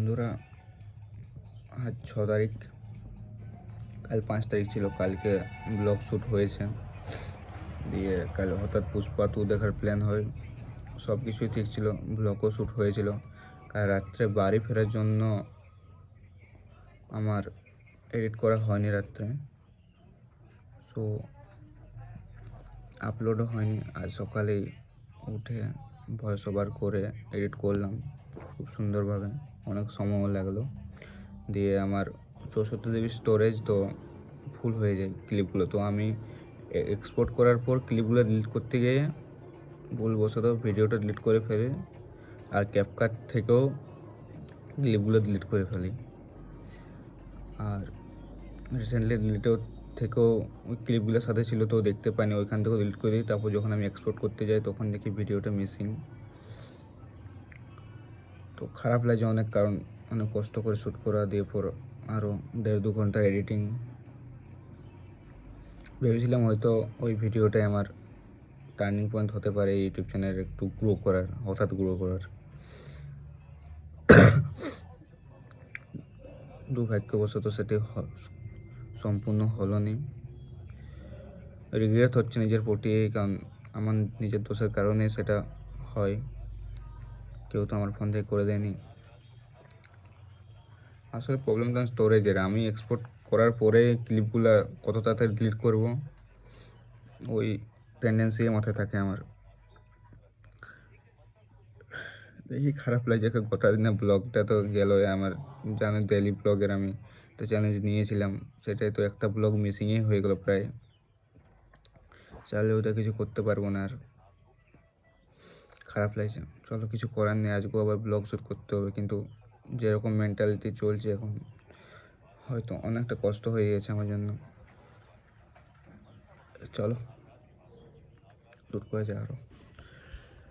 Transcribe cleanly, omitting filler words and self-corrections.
বন্ধুরা, আজ 6 তারিখ, কাল 5 তারিখ ছিল। কালকে ব্লগ শ্যুট হয়েছে, দিয়ে কাল হঠাৎ পুষ্পা 2 দেখার প্ল্যান হয়। সব কিছুই ঠিক ছিল, ব্লগও শ্যুট হয়েছিল। কাল রাত্রে বাড়ি ফেরার জন্য আমার এডিট করা হয়নি রাত্রে, সো আপলোডও হয়নি। আজ সকালেই উঠে ভয়েস ওভার করে এডিট করলাম খুব সুন্দরভাবে, অনেক সময়ও লাগলো। দিয়ে আমার 64 GB স্টোরেজ, তো ফুল হয়ে যায় ক্লিপগুলো। তো আমি এক্সপোর্ট করার পর ক্লিপগুলো ডিলিট করতে গিয়ে ভুলবশত ভিডিওটা ডিলিট করে ফেলি, আর ক্যাপকাট থেকেও ক্লিপগুলো ডিলিট করে ফেলি। আর রিসেন্টলি ডিলিটেও থেকেও ওই ক্লিপগুলোর সাথে ছিল, তো দেখতে পাইনি, ওইখান থেকেও ডিলিট করে দিই। তারপর যখন আমি এক্সপোর্ট করতে যাই তখন দেখি ভিডিওটা মিসিং। তো খারাপ লাগে অনেক, কারণ অনেক কষ্ট করে শ্যুট করা, দিয়ে পর আরও 1.5-2 ঘন্টার এডিটিং। ভেবেছিলাম হয়তো ওই ভিডিওটাই আমার টার্নিং পয়েন্ট হতে পারে ইউটিউব চ্যানেল একটু গ্রো করার, হঠাৎ গ্রো করার। দুর্ভাগ্যবশত সেটি সম্পূর্ণ হলো নি। রিগ্রেট হচ্ছে নিজের প্রতি, কারণ আমার নিজের দোষের কারণে সেটা হয়, কেউ তো আমার ফোন থেকে করে দেয়নি। আসলে প্রবলেমটা স্টোরেজের। আমি এক্সপোর্ট করার পরে ক্লিপগুলো কত তাড়াতাড়ি ডিলিট করব, ওই টেন্ডেন্সি মাথায় থাকে আমার। দেখি খারাপ লাগে, গোটা দিনের ব্লগটা তো গেল আমার। জানো ডেইলি ব্লগের আমি তো চ্যালেঞ্জ নিয়েছিলাম, সেটাই তো একটা ব্লগ মিসিংই হয়ে গেল প্রায়। চাইলে ওটা কিছু করতে পারবো না, আর খারাপ লাগছে। চলো, কিছু করার নেই, আজকেও আবার ব্লগ শ্যুট করতে হবে। কিন্তু যেরকম মেন্টালিটি চলছে এখন, হয়তো অনেকটা কষ্ট হয়ে গেছে আমার জন্য। চলো শ্যুট করে যায় আরও।